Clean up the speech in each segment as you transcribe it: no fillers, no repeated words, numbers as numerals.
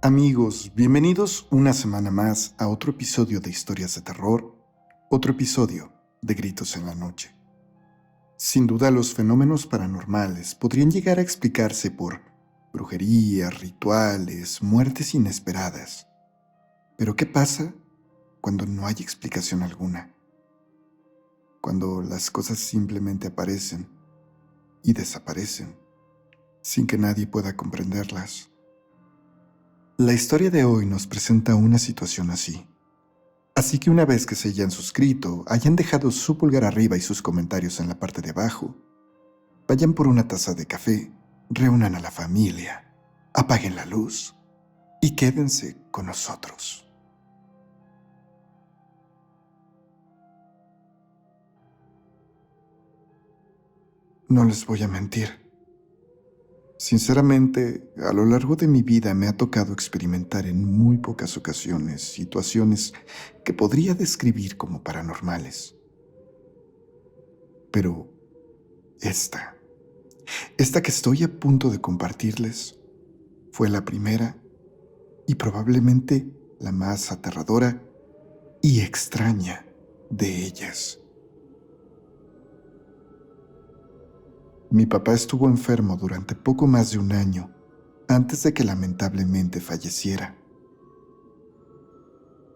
Amigos, bienvenidos una semana más a otro episodio de Historias de Terror, otro episodio de Gritos en la Noche. Sin duda, los fenómenos paranormales podrían llegar a explicarse por brujerías, rituales, muertes inesperadas. Pero ¿qué pasa cuando no hay explicación alguna? Cuando las cosas simplemente aparecen y desaparecen, sin que nadie pueda comprenderlas. La historia de hoy nos presenta una situación así. Así que una vez que se hayan suscrito, hayan dejado su pulgar arriba y sus comentarios en la parte de abajo, vayan por una taza de café, reúnan a la familia, apaguen la luz y quédense con nosotros. No les voy a mentir. Sinceramente, a lo largo de mi vida me ha tocado experimentar en muy pocas ocasiones situaciones que podría describir como paranormales. Pero esta que estoy a punto de compartirles, fue la primera y probablemente la más aterradora y extraña de ellas. Mi papá estuvo enfermo durante poco más de un año antes de que lamentablemente falleciera.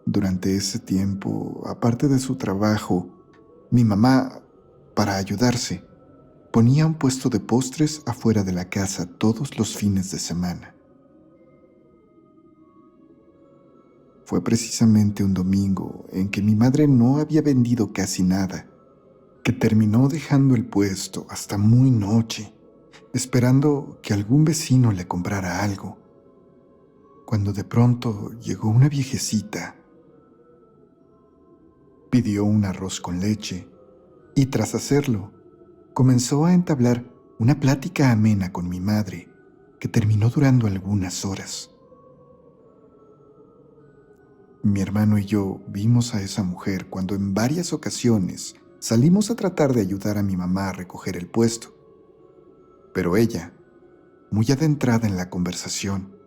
Durante ese tiempo, aparte de su trabajo, mi mamá, para ayudarse, ponía un puesto de postres afuera de la casa todos los fines de semana. Fue precisamente un domingo en que mi madre no había vendido casi nada, que terminó dejando el puesto hasta muy noche, esperando que algún vecino le comprara algo, cuando de pronto llegó una viejecita. Pidió un arroz con leche y tras hacerlo, comenzó a entablar una plática amena con mi madre que terminó durando algunas horas. Mi hermano y yo vimos a esa mujer cuando en varias ocasiones salimos a tratar de ayudar a mi mamá a recoger el puesto. Pero ella, muy adentrada en la conversación,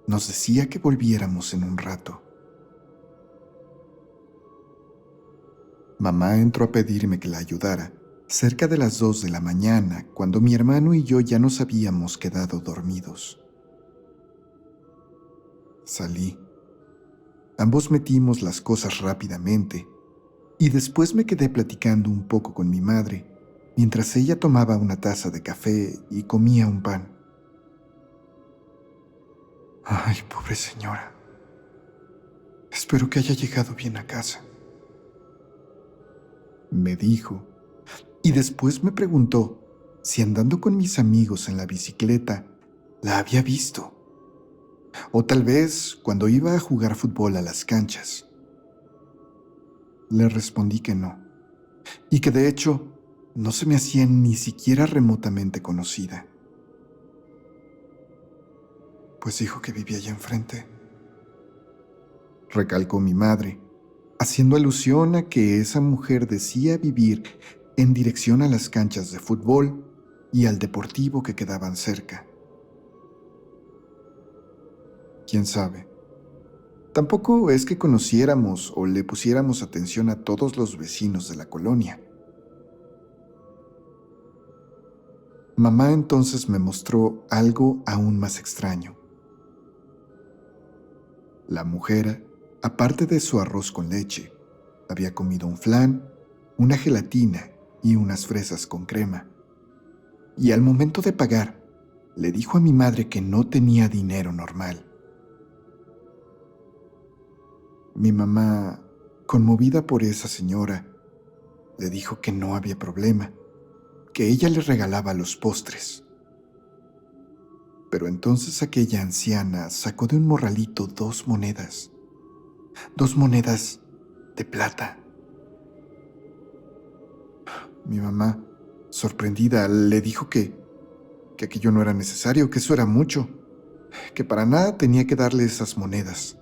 nos decía que volviéramos en un rato. Mamá entró a pedirme que la ayudara cerca de las 2 de la mañana, cuando mi hermano y yo ya nos habíamos quedado dormidos. Salí. Ambos metimos las cosas rápidamente y después me quedé platicando un poco con mi madre mientras ella tomaba una taza de café y comía un pan. Ay, pobre señora. Espero que haya llegado bien a casa, me dijo, y después me preguntó si andando con mis amigos en la bicicleta la había visto, o tal vez cuando iba a jugar fútbol a las canchas. Le respondí que no, y que de hecho no se me hacía ni siquiera remotamente conocida. Pues dijo que vivía allá enfrente, recalcó mi madre, haciendo alusión a que esa mujer decía vivir en dirección a las canchas de fútbol y al deportivo que quedaban cerca. ¿Quién sabe? Tampoco es que conociéramos o le pusiéramos atención a todos los vecinos de la colonia. Mamá entonces me mostró algo aún más extraño. La mujer, aparte de su arroz con leche, había comido un flan, una gelatina y unas fresas con crema. Y al momento de pagar, le dijo a mi madre que no tenía dinero normal. Mi mamá, conmovida por esa señora, le dijo que no había problema, que ella le regalaba los postres. Pero entonces aquella anciana sacó de un morralito 2 monedas de plata. Mi mamá, sorprendida, le dijo que aquello no era necesario, que eso era mucho, que para nada tenía que darle esas monedas.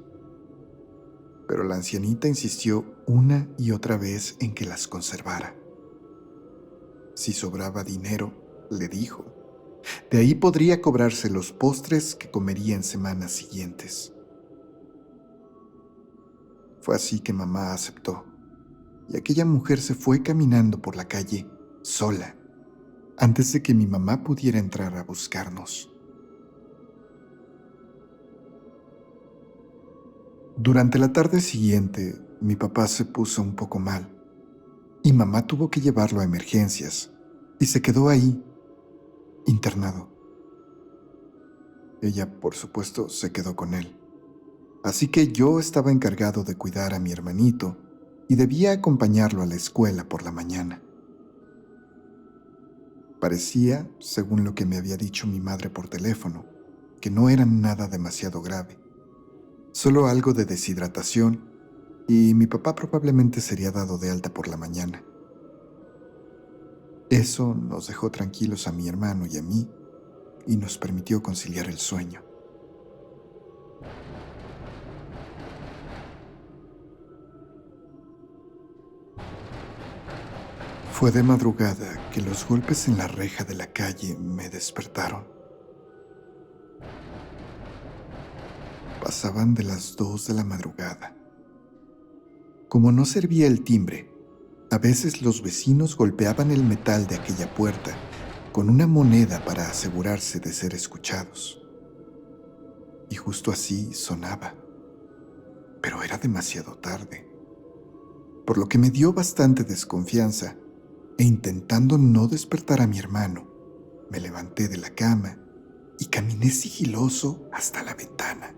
Pero la ancianita insistió una y otra vez en que las conservara. Si sobraba dinero, le dijo, de ahí podría cobrarse los postres que comería en semanas siguientes. Fue así que mamá aceptó, y aquella mujer se fue caminando por la calle sola, antes de que mi mamá pudiera entrar a buscarnos. Durante la tarde siguiente, mi papá se puso un poco mal, y mamá tuvo que llevarlo a emergencias, y se quedó ahí, internado. Ella, por supuesto, se quedó con él. Así que yo estaba encargado de cuidar a mi hermanito y debía acompañarlo a la escuela por la mañana. Parecía, según lo que me había dicho mi madre por teléfono, que no era nada demasiado grave, solo algo de deshidratación, y mi papá probablemente sería dado de alta por la mañana. Eso nos dejó tranquilos a mi hermano y a mí y nos permitió conciliar el sueño. Fue de madrugada que los golpes en la reja de la calle me despertaron. Pasaban de las 2 de la madrugada. Como no servía el timbre, a veces los vecinos golpeaban el metal de aquella puerta con una moneda para asegurarse de ser escuchados. Y justo así sonaba. Pero era demasiado tarde, por lo que me dio bastante desconfianza e intentando no despertar a mi hermano, me levanté de la cama y caminé sigiloso hasta la ventana.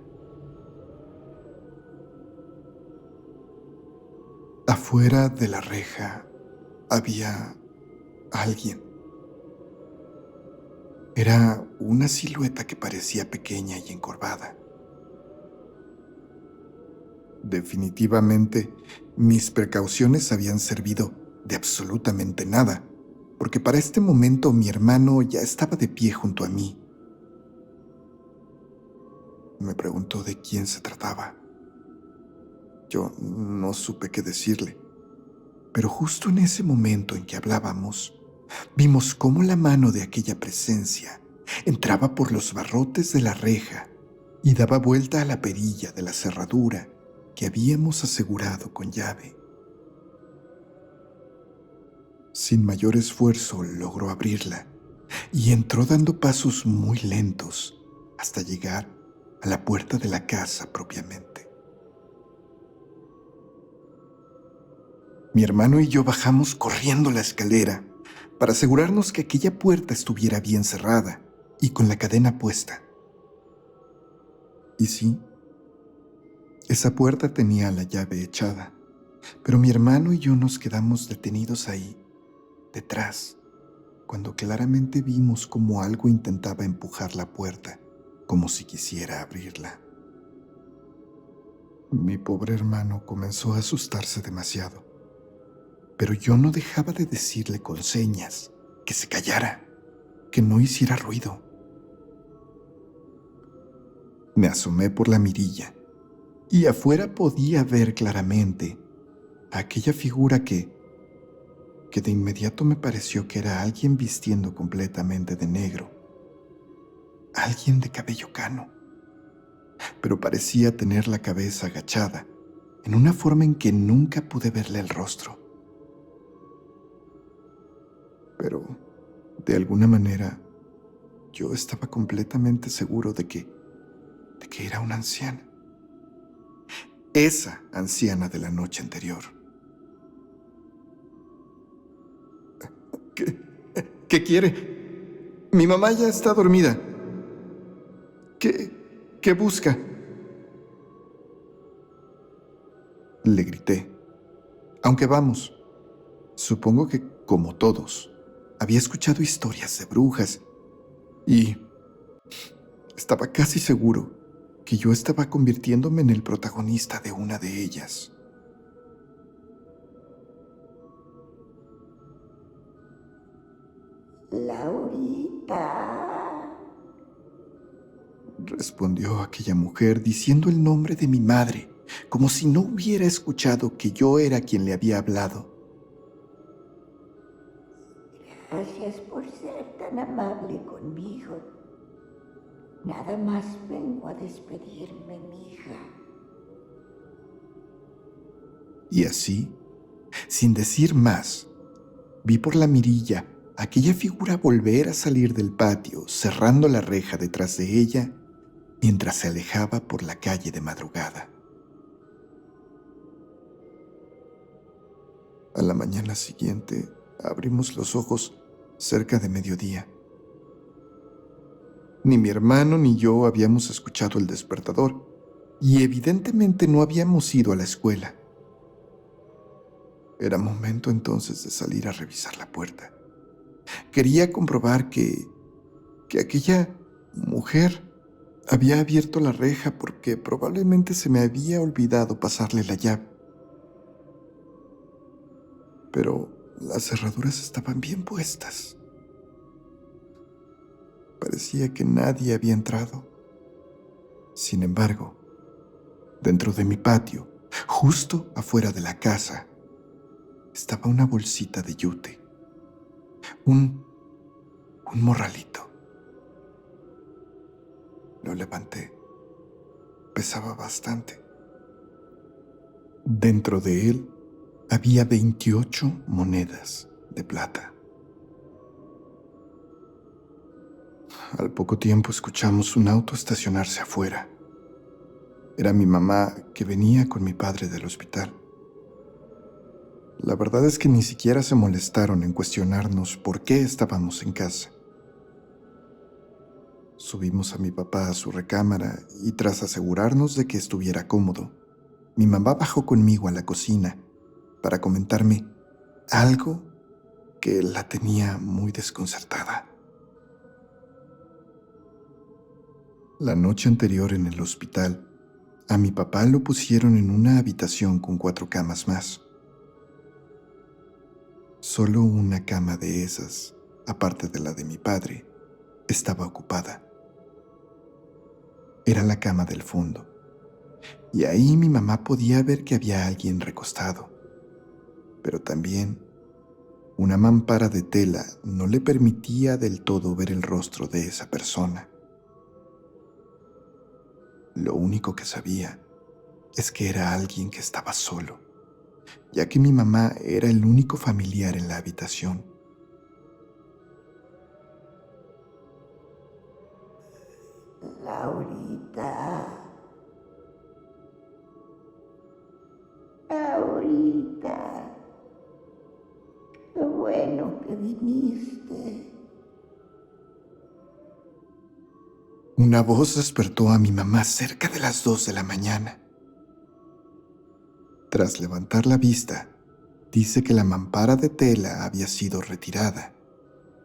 Afuera de la reja había alguien. Era una silueta que parecía pequeña y encorvada. Definitivamente, mis precauciones habían servido de absolutamente nada, porque para este momento mi hermano ya estaba de pie junto a mí. Me preguntó de quién se trataba. Yo no supe qué decirle, pero justo en ese momento en que hablábamos, vimos cómo la mano de aquella presencia entraba por los barrotes de la reja y daba vuelta a la perilla de la cerradura que habíamos asegurado con llave. Sin mayor esfuerzo logró abrirla y entró dando pasos muy lentos hasta llegar a la puerta de la casa propiamente. Mi hermano y yo bajamos corriendo la escalera para asegurarnos que aquella puerta estuviera bien cerrada y con la cadena puesta. Y sí, esa puerta tenía la llave echada, pero mi hermano y yo nos quedamos detenidos ahí, detrás, cuando claramente vimos cómo algo intentaba empujar la puerta, como si quisiera abrirla. Mi pobre hermano comenzó a asustarse demasiado, pero yo no dejaba de decirle con señas que se callara, que no hiciera ruido. Me asomé por la mirilla y afuera podía ver claramente a aquella figura que de inmediato me pareció que era alguien vistiendo completamente de negro, alguien de cabello cano, pero parecía tener la cabeza agachada, en una forma en que nunca pude verle el rostro. Pero, de alguna manera, yo estaba completamente seguro de que era una anciana. Esa anciana de la noche anterior. ¿Qué quiere? Mi mamá ya está dormida. ¿Qué busca? Le grité. Aunque vamos, supongo que, como todos, había escuchado historias de brujas y estaba casi seguro que yo estaba convirtiéndome en el protagonista de una de ellas. Laurita, Respondió aquella mujer diciendo el nombre de mi madre, como si no hubiera escuchado que yo era quien le había hablado. gracias por ser tan amable conmigo. Nada más vengo a despedirme, mija. Y así, sin decir más, vi por la mirilla aquella figura volver a salir del patio, cerrando la reja detrás de ella mientras se alejaba por la calle de madrugada. A la mañana siguiente, abrimos los ojos cerca de mediodía. Ni mi hermano ni yo habíamos escuchado el despertador y evidentemente no habíamos ido a la escuela. Era momento entonces de salir a revisar la puerta. Quería comprobar que aquella mujer había abierto la reja porque probablemente se me había olvidado pasarle la llave. Pero las cerraduras estaban bien puestas. Parecía que nadie había entrado. Sin embargo, dentro de mi patio, justo afuera de la casa, estaba una bolsita de yute, un morralito. Lo levanté. Pesaba bastante. Dentro de él había 28 monedas de plata. Al poco tiempo escuchamos un auto estacionarse afuera. Era mi mamá que venía con mi padre del hospital. La verdad es que ni siquiera se molestaron en cuestionarnos por qué estábamos en casa. Subimos a mi papá a su recámara y tras asegurarnos de que estuviera cómodo, mi mamá bajó conmigo a la cocina para comentarme algo que la tenía muy desconcertada. La noche anterior en el hospital, a mi papá lo pusieron en una habitación con 4 camas más. Solo una cama de esas, aparte de la de mi padre, estaba ocupada. Era la cama del fondo, y ahí mi mamá podía ver que había alguien recostado, pero también una mampara de tela no le permitía del todo ver el rostro de esa persona. Lo único que sabía es que era alguien que estaba solo, ya que mi mamá era el único familiar en la habitación. Laurita. Laurita. Qué bueno que viniste. Una voz despertó a mi mamá cerca de las 2 de la mañana. Tras levantar la vista, dice que la mampara de tela había sido retirada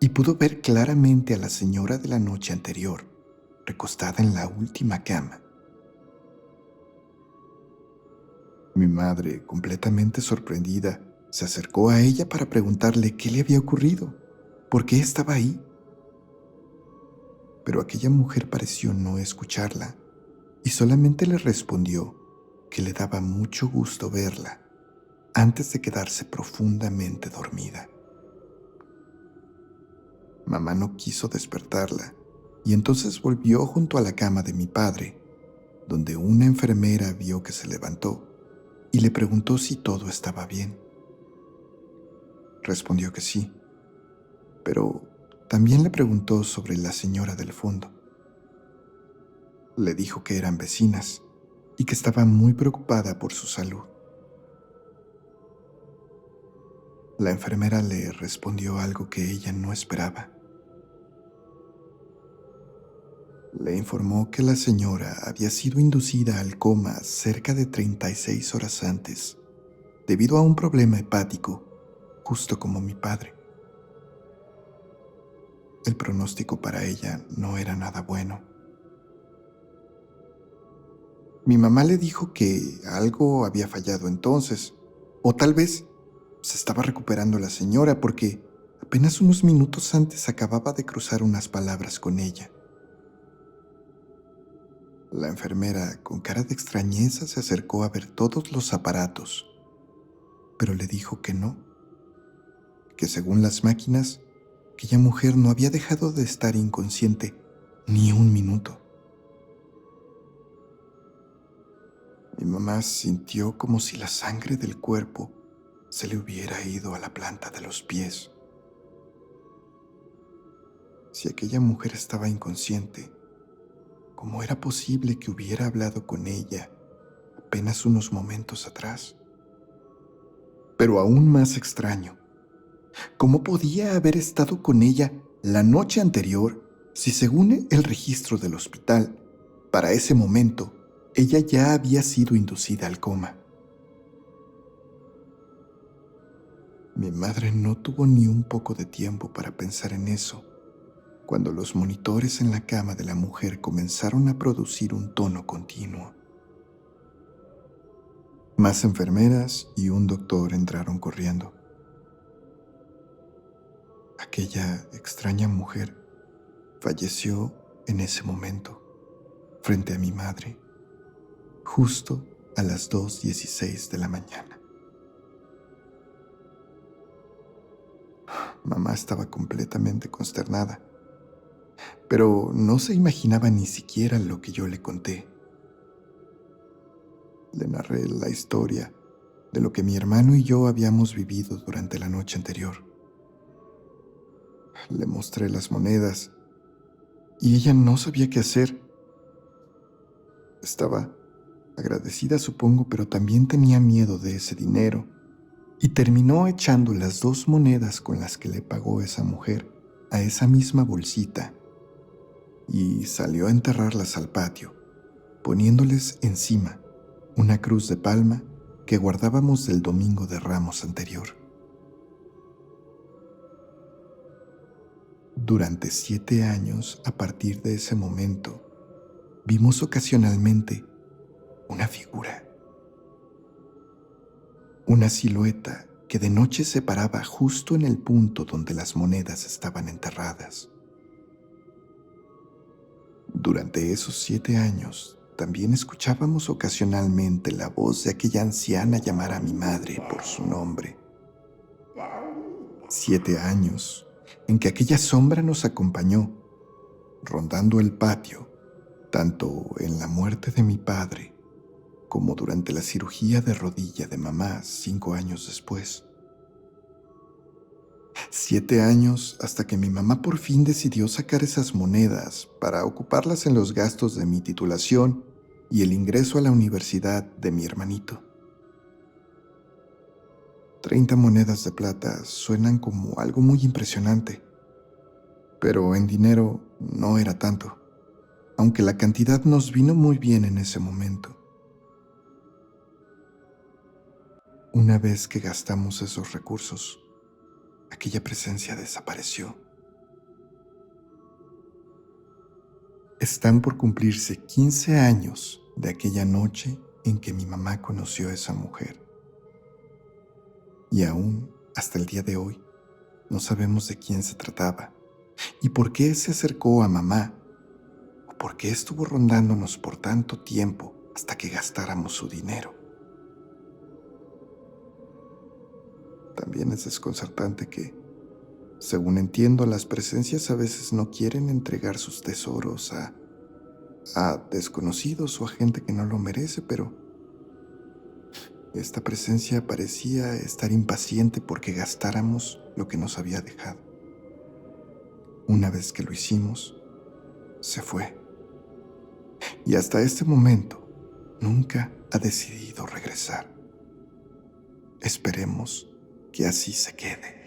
y pudo ver claramente a la señora de la noche anterior, recostada en la última cama. Mi madre, completamente sorprendida, se acercó a ella para preguntarle qué le había ocurrido, por qué estaba ahí. Pero aquella mujer pareció no escucharla y solamente le respondió que le daba mucho gusto verla antes de quedarse profundamente dormida. Mamá no quiso despertarla y entonces volvió junto a la cama de mi padre, donde una enfermera vio que se levantó y le preguntó si todo estaba bien. Respondió que sí, pero también le preguntó sobre la señora del fondo. Le dijo que eran vecinas y que estaba muy preocupada por su salud. La enfermera le respondió algo que ella no esperaba. Le informó que la señora había sido inducida al coma cerca de 36 horas antes, debido a un problema hepático, justo como mi padre. El pronóstico para ella no era nada bueno. Mi mamá le dijo que algo había fallado entonces, o tal vez se estaba recuperando la señora porque apenas unos minutos antes acababa de cruzar unas palabras con ella. La enfermera, con cara de extrañeza, se acercó a ver todos los aparatos, pero le dijo que no, que según las máquinas, aquella mujer no había dejado de estar inconsciente ni un minuto. Mi mamá sintió como si la sangre del cuerpo se le hubiera ido a la planta de los pies. Si aquella mujer estaba inconsciente, ¿cómo era posible que hubiera hablado con ella apenas unos momentos atrás? Pero aún más extraño, ¿cómo podía haber estado con ella la noche anterior si, según el registro del hospital, para ese momento ella ya había sido inducida al coma? Mi madre no tuvo ni un poco de tiempo para pensar en eso, cuando los monitores en la cama de la mujer comenzaron a producir un tono continuo. Más enfermeras y un doctor entraron corriendo. Aquella extraña mujer falleció en ese momento, frente a mi madre, justo a las 2:16 de la mañana. Mamá estaba completamente consternada, pero no se imaginaba ni siquiera lo que yo le conté. Le narré la historia de lo que mi hermano y yo habíamos vivido durante la noche anterior. Le mostré las monedas y ella no sabía qué hacer. Estaba agradecida, supongo, pero también tenía miedo de ese dinero y terminó echando las 2 monedas con las que le pagó esa mujer a esa misma bolsita y salió a enterrarlas al patio, poniéndoles encima una cruz de palma que guardábamos del Domingo de Ramos anterior. Durante 7 años, a partir de ese momento, vimos ocasionalmente una figura, una silueta que de noche se paraba justo en el punto donde las monedas estaban enterradas. Durante esos 7 años, también escuchábamos ocasionalmente la voz de aquella anciana llamar a mi madre por su nombre. 7 años en que aquella sombra nos acompañó, rondando el patio, tanto en la muerte de mi padre como durante la cirugía de rodilla de mamá 5 años después. 7 años hasta que mi mamá por fin decidió sacar esas monedas para ocuparlas en los gastos de mi titulación y el ingreso a la universidad de mi hermanito. 30 monedas de plata suenan como algo muy impresionante, pero en dinero no era tanto, aunque la cantidad nos vino muy bien en ese momento. Una vez que gastamos esos recursos, aquella presencia desapareció. Están por cumplirse 15 años de aquella noche en que mi mamá conoció a esa mujer. Y aún, hasta el día de hoy, no sabemos de quién se trataba y por qué se acercó a mamá o por qué estuvo rondándonos por tanto tiempo hasta que gastáramos su dinero. También es desconcertante que, según entiendo, las presencias a veces no quieren entregar sus tesoros a desconocidos o a gente que no lo merece, pero esta presencia parecía estar impaciente porque gastáramos lo que nos había dejado. Una vez que lo hicimos, se fue. Y hasta este momento, nunca ha decidido regresar. Esperemos que así se quede.